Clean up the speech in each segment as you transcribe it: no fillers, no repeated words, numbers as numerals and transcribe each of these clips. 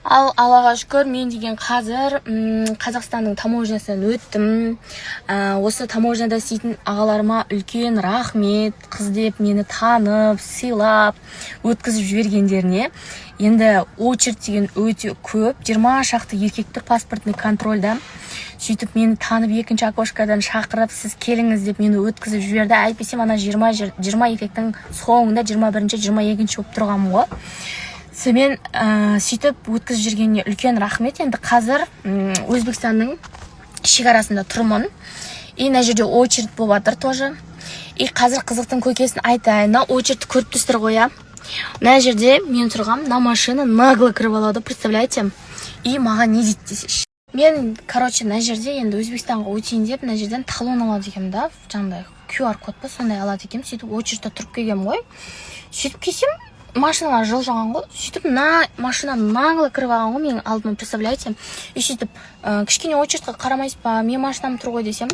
Ал Аллаға шүкір, мен деген қазір Қазақстанның таможнясынан өттім. Осы таможняда істейтін ағаларыма үлкен рахмет, қыз деп мені танып, сыйлап, өткізіп жібергендеріне. Енді очередь деген өте көп, 20 шақты еркектік паспортный контрольда. Сөйтіп мені танып екінші окошкадан шақырып, сіз келіңіз деп мені өткізіп жіберді. Әйтпесем ана 20 еркектің соңында 21-22 болып тұрғанмын ғой. Сонымен сөйтіп өткізіп жүргеніне үлкен рахмет. Енді қазір Өзбекстанның шекарасында тұрмын. Мына жерде очередь болып жатыр тоже. Қазір қызықтың көкесін айтайын. Очередьті көріп тұрсыздар ғой. Мына жерде мен тұрғам, на машина нагло кіріп алады, представляете? Маған не дейді десеш. Мен, мына жерде енді Өзбекстанға өтейін деп, мына жерден талон алады екем да, жаңағыдай QR код па, сондай алады екем. Сөйтіп очередьте тұрып келгем ғой. Сөйтіп келсем, машиналар жылжыған ғой. Сөйтіп машина нагло кіріп алған ғой менің алдыма, представляете? Сөйтіп кішкене очередьқа қарамайсыз ба, мен машинам тұр ғой десем,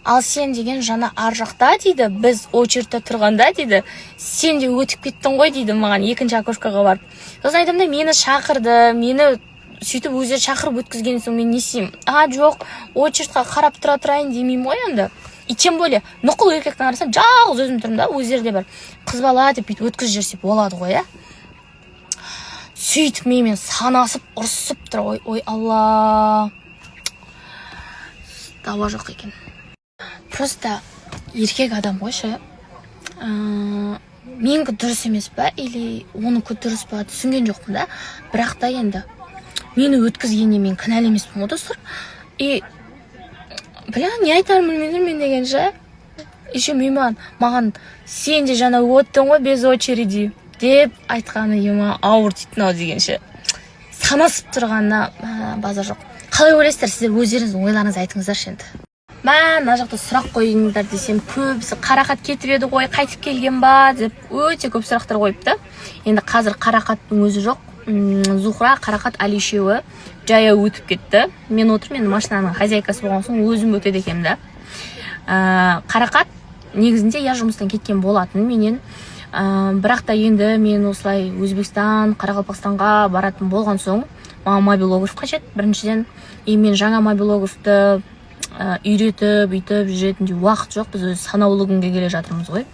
ал сен деген жана ар жақта дейді, біз очередьте тұрғанда дейді, сен де өтіп кеттің ғой дейді маған екінші окошкаға барып. Сосын айтам да, мені шақырды, мені сөйтіп өздері шақырып өткізген соң мен не істеймін? Жоқ, очередьқа қарап тұра тұрайын демеймін ғой енді. Тем более, нұқыл еркектің арасында жалғыз өзім тұрмын да, өздері де бір қыз бала деп бүйтіп өткізіп жүрсе болады ғой, Сөйтіп менімен санасып, ұрысып тұр ғой. Ой, Алла. Дауа жоқ екен. Просто еркек адам қойшы. Менікі дұрыс емес па, или оныкі дұрыс па, түсінген жоқпын да. Бірақ та енді мені өткізгенде мен кінәлі емеспін ғой, достар. Не айтарым білмедім мен дегенше. Еще маған сен де жаңа өттің ғой без очереди деп айтқаны ауыр титтін-ау дегенше. Санасып тұрғанына базар жоқ. Қалай ойлайсыздар, сіздер өздеріңіздің ойларыңызды айтыңыздаршы енді. Мына жақта сұрақ қойыңыздар десем, көбісі қарақат кетіп еді ғой, қайтып келген ба деп өте көп сұрақтар қойыпты. Енді қазір қарақаттың өзі жоқ. Зухра, Қарақат, Алишеуі жая өтіп кетті. Мен отырмын, мен машинаның хозяйкасы болған соң өзім өтеді екем да. Қарақат негізінде жұмыстан кеткен болатын менен. Бірақ та енді мен осылай Өзбекстан, Қарақалпақстанға баратын болған соң, маған мобилограф қажет. Біріншіден, мен жаңа мобилографты үйретіп, жүретінде уақыт жоқ. Біз өз санаулы күнге келе жатырмыз ғой.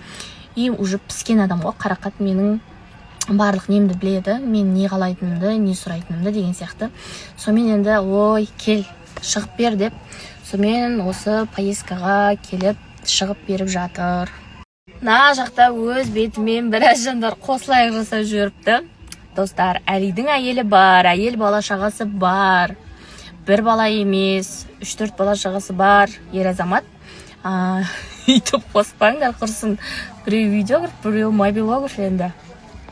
Уже піскен адам ғой. Қарақат менің барлық немді біледі, мен не қалайтынымды, не сұрайтынымды деген сияқты. Сонымен енді, ой, кел, шығып бер деп, сонымен осы поездкаға келіп, шығып беріп жатыр. На жақта өз бетімен біраз жандар қосылайық жасап жүріпті. Достар, Әлидің әйелі бар, әйел бала шағасы бар. Бір бала емес, 3-4 бала шағасы бар, ер азамат. Үйтіп қоспаңдар, құрсын. Біреу видеограф, біреу мобилограф енді.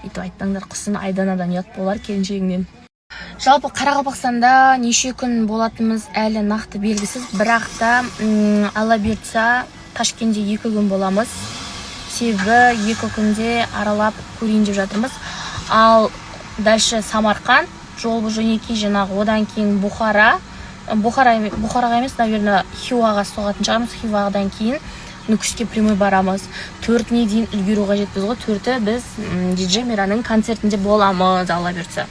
Үйтіп айтпаңдар, құсын айданадан ұят болар келіншегінен. Жалпы Қарақалпақстанда неше күн болатынымыз әлі нақты белгісіз, бірақ та Алла бұйыртса Ташкентте 2 күн боламыз. Себебі 2 күнде аралап көрейін деп жатырмыз. Ал дальше Самарқан, жол жөнекей жаңағы, одан кейін Бұхараға емес, наверное, Хиуаға соғатын шығармыз. Хиуадан кейін Нүкіске прямой барамыз. 4-не дейін үлгеру қажетпіз ғой. 4-і біз диджей Мираның концертінде боламыз, Алла бұйыртса.